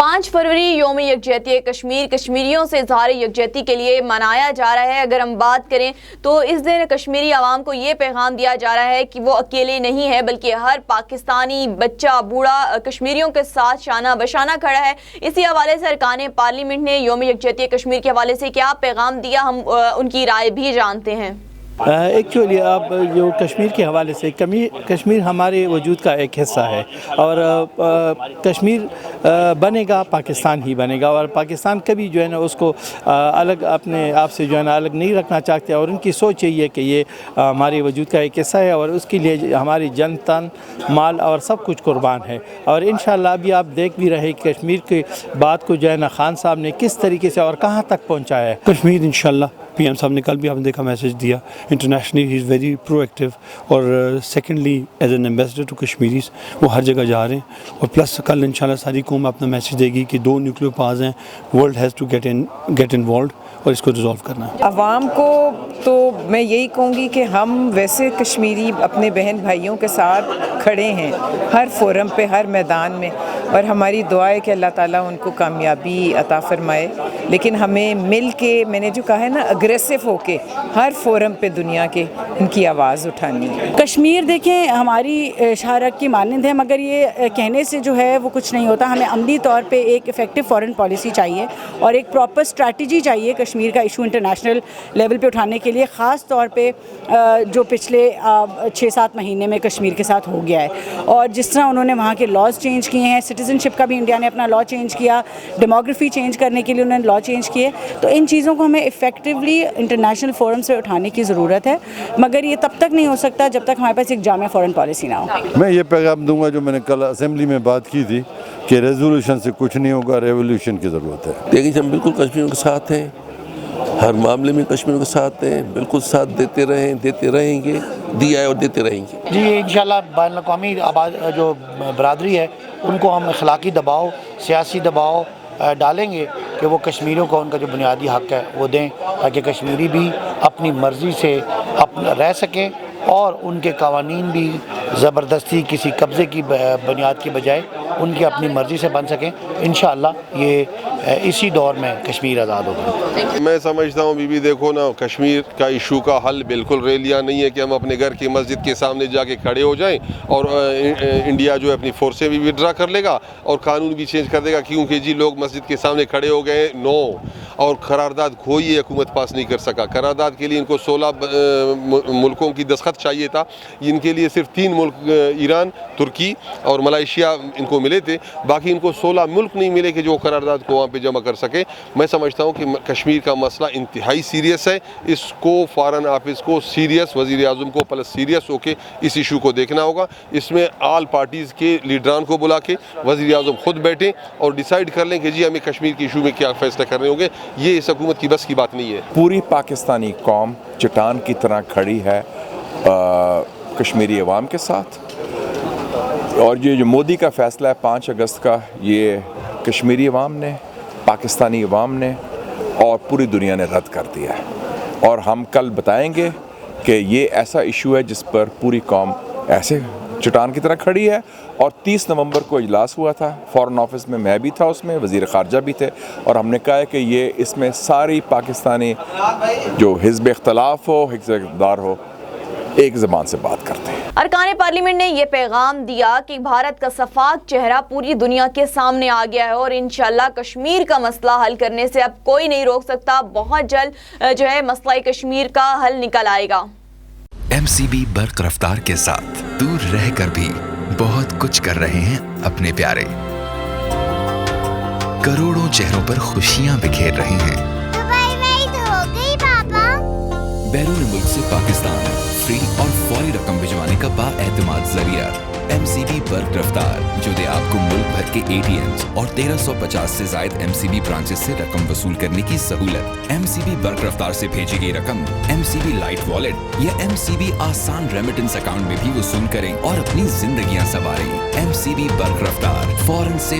5 फरवरी योम यकजहती कश्मीर कश्मीरियों से इज़हार यकजहती के लिए मनाया जा रहा है। अगर हम बात करें तो इस दिन कश्मीरी आवाम को ये पैगाम दिया जा रहा है कि वो अकेले नहीं है, बल्कि हर पाकिस्तानी बच्चा बूढ़ा कश्मीरियों के साथ शाना बशाना खड़ा है। इसी हवाले से अरकान पार्लियामेंट ने योम यकजहती कश्मीर के हवाले से क्या पैगाम दिया, हम उनकी राय भी जानते हैं। एक्चुअली अब जो कश्मीर के हवाले से कश्मीर हमारे वजूद का एक हिस्सा है और कश्मीर बनेगा पाकिस्तान ही बनेगा और पाकिस्तान कभी जो है ना उसको अलग अपने आप से जो है ना अलग नहीं रखना चाहते और उनकी सोच यही है कि ये हमारे वजूद का एक हिस्सा है और उसके लिए हमारी जन तन माल और सब कुछ कुर्बान है। और इंशाअल्लाह अभी आप देख भी रहे कि कश्मीर की बात को जो है ना खान साहब ने किस तरीके से और कहाँ तक पहुँचाया है। कश्मीर इंशाअल्लाह पीएम साहब ने कल भी आपने देखा मैसेज दिया, internationally he is very proactive और secondly as an ambassador to Kashmiris वो हर जगह जा रहे हैं और प्लस कल इंशाल्लाह सारी कौम अपना मैसेज देगी कि 2 न्यूक्लियर पावर्स हैं, world has to get involve और इसको रिजॉल्व करना है। अवाम को तो मैं यही कहूँगी कि हम वैसे कश्मीरी अपने बहन भाइयों के साथ खड़े हैं हर फोरम पे, हर मैदान में, और हमारी दुआ है कि अल्लाह ताला उनको कामयाबी अता फरमाए। लेकिन हमें मिल के, मैंने जो कहा है ना, अग्रेसिव होके हर फोरम पे दुनिया के इनकी आवाज़ उठानी है। कश्मीर देखें हमारी शाहरग की मानंद है, मगर ये कहने से जो है वो कुछ नहीं होता। हमें अमली तौर पे एक इफ़ेक्टिव फॉरेन पॉलिसी चाहिए और एक प्रॉपर स्ट्रैटेजी चाहिए कश्मीर का इशू इंटरनेशनल लेवल पे उठाने के लिए, ख़ास तौर पे जो पिछले 6-7 महीने में कश्मीर के साथ हो गया है। और जिस तरह उन्होंने वहाँ के लॉज चेंज किए हैं, सिटीज़नशिप का भी इंडिया ने अपना लॉ चेंज किया, डेमोग्राफी चेंज करने के लिए उन्होंने लॉ चेंज किए, तो इन चीज़ों को हमें इफ़ेक्टिवली इंटरनेशनल फोरम से उठाने की ज़रूरत है। मगर ये तब तक नहीं हो सकता जब तक हमारे पास एक जामे फॉरेन पॉलिसी ना हो। मैं ये पैगाम दूंगा जो मैंने कल असेंबली में बात की थी कि रेजोल्यूशन से कुछ नहीं होगा, रेवोल्यूशन की ज़रूरत है। देखिए, हम बिल्कुल कश्मीर के साथ हैं, हर मामले में कश्मीर के साथ हैं, बिल्कुल साथ देते रहें, देते रहेंगे, दिया है और देते रहेंगे। जी इंशाल्लाह बैनुल-अक़वामी जो बरादरी है उनको हम अखलाकी दबाव, सियासी दबाव डालेंगे कि वो कश्मीरियों को उनका जो बुनियादी हक़ है वो दें, ताकि कश्मीरी भी अपनी मर्ज़ी से अपना रह सकें और उनके कवानीन भी ज़बरदस्ती किसी कब्ज़े की बुनियाद की बजाय उनकी अपनी मर्ज़ी से बन सकें। इंशाअल्लाह ये इसी दौर में कश्मीर आज़ाद होगा। मैं समझता हूँ बीबी, देखो ना, कश्मीर का इशू का हल बिल्कुल रेलिया नहीं है कि हम अपने घर की मस्जिद के सामने जाके खड़े हो जाएं और इंडिया जो है अपनी फोर्सें भी विड्रा कर लेगा और कानून भी चेंज कर देगा क्योंकि जी लोग मस्जिद के सामने खड़े हो गए। नो, और करारदाद कोई हुकूमत पास नहीं कर सका। करारदाद के लिए इनको 16 मुल्कों की दस्तखत चाहिए था, इनके लिए सिर्फ 3 मुल्क ईरान, तुर्की और मलेशिया इनको मिले थे, बाकी इनको 16 मुल्क नहीं मिले कि जो करारदाद को वहाँ पे जमा कर सके। मैं समझता हूँ कि कश्मीर का मसला इंतहाई सीरियस है, इसको फॉरेन ऑफिस को सीरियस, वज़ीर आज़म को प्लस सीरियस होके इस इशू को देखना होगा। इसमें आल पार्टीज़ के लीडरान को बुला के वज़ीर आज़म खुद बैठें और डिसाइड कर लें कि जी हमें कश्मीर के इशू में क्या फ़ैसला करने होंगे। ये इस हुकूमत की बस की बात नहीं है। पूरी पाकिस्तानी कौम चट्टान की तरह खड़ी है कश्मीरी अवाम के साथ, और ये जो मोदी का फ़ैसला है 5 अगस्त का, ये कश्मीरी अवाम ने, पाकिस्तानी अवाम ने और पूरी दुनिया ने रद्द कर दिया है। और हम कल बताएंगे कि ये ऐसा इशू है जिस पर पूरी कौम ऐसे चट्टान की तरह खड़ी है। और 30 नवंबर को इजलास हुआ था फॉरेन ऑफिस में, मैं भी था उसमें, वज़ीर ख़ारजा भी थे, और हमने कहा है कि ये इसमें सारी पाकिस्तानी जो हिज़्ब इख्तलाफ हो, हिज़्ब इक़्तिदार हो, एक ज़बान से बात करते हैं। अरकान पार्लियामेंट ने यह पैगाम दिया कि भारत का सफाक चेहरा पूरी दुनिया के सामने आ गया है और इंशाल्लाह कश्मीर का मसला हल करने से अब कोई नहीं रोक सकता। बहुत जल्द जो है मसला कश्मीर का हल निकल आएगा। MCB बर्क रफ्तार के साथ दूर रहकर भी बहुत कुछ कर रहे हैं अपने प्यारे। करोड़ों चेहरों पर खुशियां बिखेर रहे हैं। दुबई में ईद हो गई पापा। बैरून मुल्क से पाकिस्तान फ्री और फौरी रकम भिजवाने का बाएतमाद जरिया MCB बर्क रफ्तार, जो दे आपको मुल्क भर के ATMs और 1350 से जायद MCB ब्रांचेस से रकम वसूल करने की सहूलत। MCB बर्क रफ्तार से भेजी गई रकम MCB लाइट वॉलेट या MCB आसान रेमिटेंस अकाउंट में भी वसूल करें और अपनी जिंदगियां संवारें। MCB बर्क रफ्तार, फौरन से